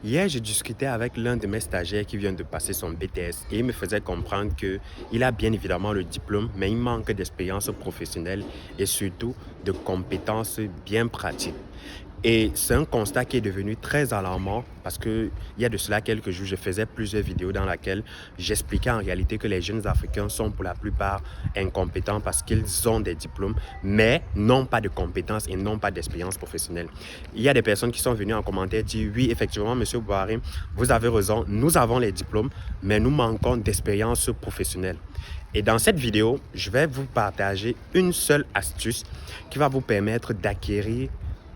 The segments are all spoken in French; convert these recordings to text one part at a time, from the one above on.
Hier, je discutais avec l'un de mes stagiaires qui vient de passer son BTS et il me faisait comprendre qu'il a bien évidemment le diplôme, mais il manque d'expérience professionnelle et surtout de compétences bien pratiques. Et c'est un constat qui est devenu très alarmant parce qu'il y a de cela quelques jours, je faisais plusieurs vidéos dans lesquelles j'expliquais en réalité que les jeunes Africains sont pour la plupart incompétents parce qu'ils ont des diplômes, mais n'ont pas de compétences et n'ont pas d'expérience professionnelle. Il y a des personnes qui sont venues en commentaire dire oui, effectivement, Monsieur Bouhari, vous avez raison, nous avons les diplômes, mais nous manquons d'expérience professionnelle. Et dans cette vidéo, je vais vous partager une seule astuce qui va vous permettre d'acquérir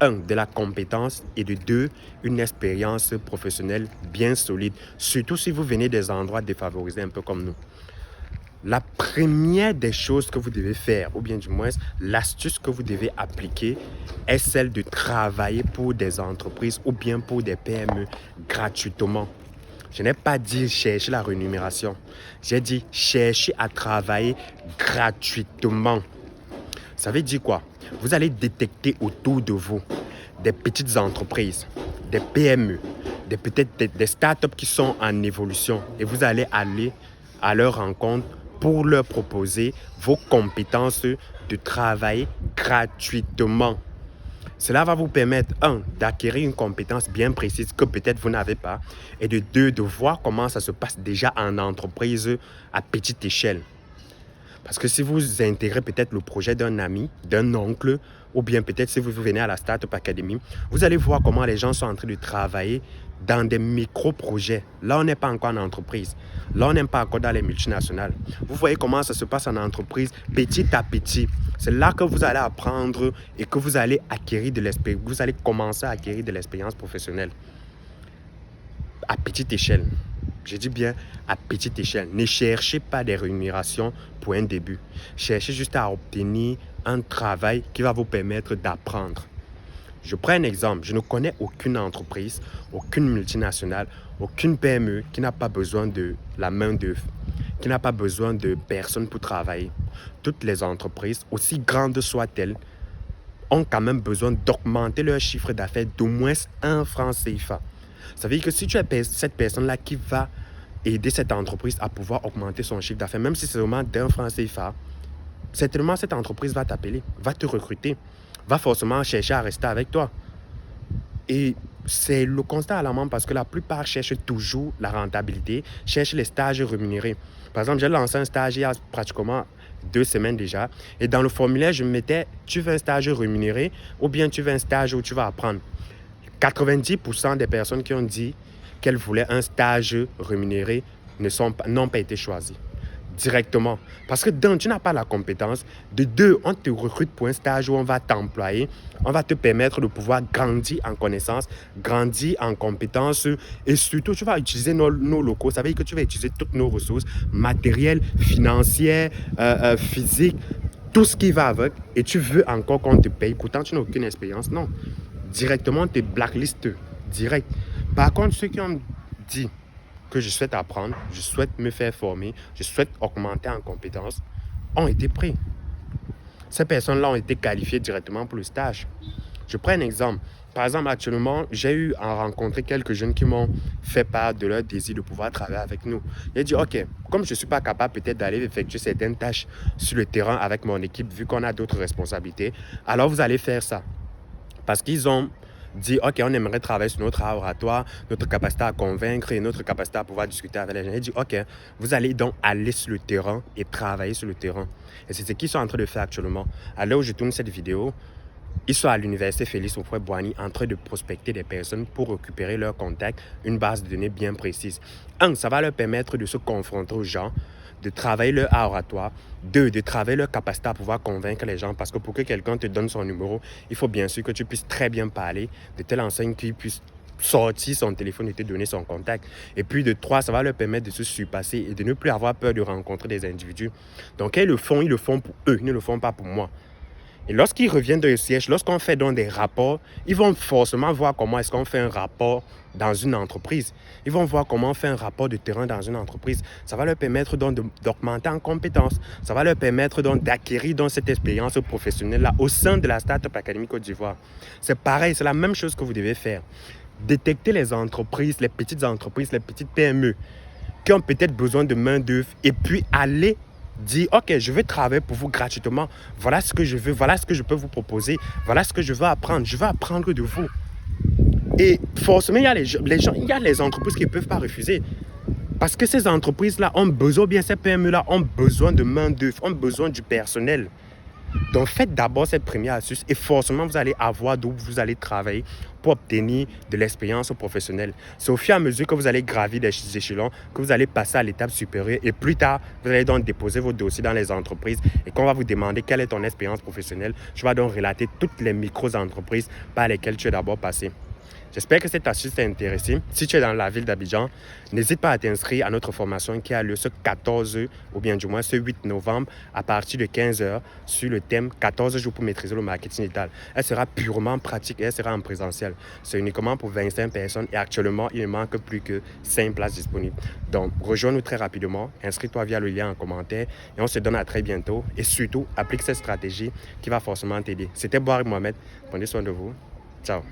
de la compétence et de deux, une expérience professionnelle bien solide, surtout si vous venez des endroits défavorisés un peu comme nous. La première des choses que vous devez faire, ou bien du moins l'astuce que vous devez appliquer, est celle de travailler pour des entreprises ou bien pour des PME gratuitement. Je n'ai pas dit chercher la rémunération, j'ai dit chercher à travailler gratuitement. Ça veut dire quoi? Vous allez détecter autour de vous des petites entreprises, des PME, peut-être des startups qui sont en évolution et vous allez aller à leur rencontre pour leur proposer vos compétences de travail gratuitement. Cela va vous permettre, d'acquérir une compétence bien précise que peut-être vous n'avez pas et de deux, de voir comment ça se passe déjà en entreprise à petite échelle. Parce que si vous intégrez peut-être le projet d'un ami, d'un oncle, ou bien peut-être si vous venez à la Startup Academy, vous allez voir comment les gens sont en train de travailler dans des micro-projets. Là, on n'est pas encore en entreprise. Là, on n'est pas encore dans les multinationales. Vous voyez comment ça se passe en entreprise petit à petit. C'est là que vous allez apprendre et que vous allez acquérir de l'expérience. Vous allez commencer à acquérir de l'expérience professionnelle à petite échelle. Je dis bien à petite échelle. Ne cherchez pas des rémunérations pour un début. Cherchez juste à obtenir un travail qui va vous permettre d'apprendre. Je prends un exemple. Je ne connais aucune entreprise, aucune multinationale, aucune PME qui n'a pas besoin de la main-d'œuvre, qui n'a pas besoin de personnes pour travailler. Toutes les entreprises, aussi grandes soient-elles, ont quand même besoin d'augmenter leur chiffre d'affaires d'au moins 1 franc CFA. Ça veut dire que si tu es cette personne-là qui va aider cette entreprise à pouvoir augmenter son chiffre d'affaires, même si c'est seulement d'1 franc CFA, certainement cette entreprise va t'appeler, va te recruter, va forcément chercher à rester avec toi. Et c'est le constat alarmant parce que la plupart cherchent toujours la rentabilité, cherchent les stages rémunérés. Par exemple, j'ai lancé un stage il y a pratiquement 2 semaines déjà. Et dans le formulaire, je me mettais, tu veux un stage rémunéré ou bien tu veux un stage où tu vas apprendre. 90% des personnes qui ont dit qu'elles voulaient un stage rémunéré n'ont pas été choisies directement. Parce que d'un, tu n'as pas la compétence. De deux, on te recrute pour un stage où on va t'employer. On va te permettre de pouvoir grandir en connaissances, grandir en compétences. Et surtout, tu vas utiliser nos locaux. Ça veut dire que tu vas utiliser toutes nos ressources matérielles, financières, physiques, tout ce qui va avec. Et tu veux encore qu'on te paye. Pourtant, tu n'as aucune expérience. Non. Directement, on te blacklist direct. Par contre, ceux qui ont dit que je souhaite apprendre, je souhaite me faire former, je souhaite augmenter en compétences, ont été pris. Ces personnes-là ont été qualifiées directement pour le stage. Je prends un exemple. Par exemple, actuellement, j'ai eu à rencontrer quelques jeunes qui m'ont fait part de leur désir de pouvoir travailler avec nous. J'ai dit, OK, comme je ne suis pas capable peut-être d'aller effectuer certaines tâches sur le terrain avec mon équipe, vu qu'on a d'autres responsabilités, alors vous allez faire ça. Parce qu'ils ont dit, OK, on aimerait travailler sur notre oratoire, notre capacité à convaincre et notre capacité à pouvoir discuter avec les gens. Ils disent, OK, vous allez donc aller sur le terrain et travailler sur le terrain. Et c'est ce qu'ils sont en train de faire actuellement. À l'heure où je tourne cette vidéo, ils sont à l'université Félix Houphouët-Boigny en train de prospecter des personnes pour récupérer leurs contacts, une base de données bien précise. Ça va leur permettre de se confronter aux gens, de travailler leur oratoire. 2, de travailler leur capacité à pouvoir convaincre les gens. Parce que pour que quelqu'un te donne son numéro, il faut bien sûr que tu puisses très bien parler, de telle enseigne qu'il puisse sortir son téléphone et te donner son contact. Et puis de 3, ça va leur permettre de se surpasser et de ne plus avoir peur de rencontrer des individus. Donc ils le font pour eux, ils ne le font pas pour moi. Et lorsqu'ils reviennent de siège, lorsqu'on fait donc des rapports, ils vont forcément voir comment est-ce qu'on fait un rapport dans une entreprise. Ils vont voir comment on fait un rapport de terrain dans une entreprise. Ça va leur permettre donc d'augmenter en compétences. Ça va leur permettre donc d'acquérir donc cette expérience professionnelle-là au sein de la Startup Academy Côte d'Ivoire. C'est pareil, c'est la même chose que vous devez faire. détecter les entreprises, les petites entreprises, les petites PME qui ont peut-être besoin de main-d'œuvre et puis aller dire, OK, je veux travailler pour vous gratuitement. Voilà ce que je veux, voilà ce que je peux vous proposer, voilà ce que je veux apprendre. Je veux apprendre de vous. Et forcément, il y a les gens, il y a les entreprises qui ne peuvent pas refuser. Parce que ces entreprises-là ont besoin, bien ces PME-là ont besoin de main-d'œuvre, ont besoin du personnel. Donc, faites d'abord cette première astuce et forcément, vous allez avoir d'où vous allez travailler pour obtenir de l'expérience professionnelle. C'est au fur et à mesure que vous allez gravir des échelons, que vous allez passer à l'étape supérieure et plus tard, vous allez donc déposer vos dossiers dans les entreprises et qu'on va vous demander quelle est ton expérience professionnelle. Je vais donc relater toutes les micro-entreprises par lesquelles tu es d'abord passé. J'espère que cette astuce t'a intéressé. Si tu es dans la ville d'Abidjan, n'hésite pas à t'inscrire à notre formation qui a lieu ce 14 ou bien du moins ce 8 novembre à partir de 15h sur le thème 14 jours pour maîtriser le marketing digital. Elle sera purement pratique et elle sera en présentiel. C'est uniquement pour 25 personnes et actuellement, il ne manque plus que 5 places disponibles. Donc, rejoins-nous très rapidement, inscris-toi via le lien en commentaire et on se donne à très bientôt. Et surtout, applique cette stratégie qui va forcément t'aider. C'était Boari Mohamed. Prenez soin de vous. Ciao.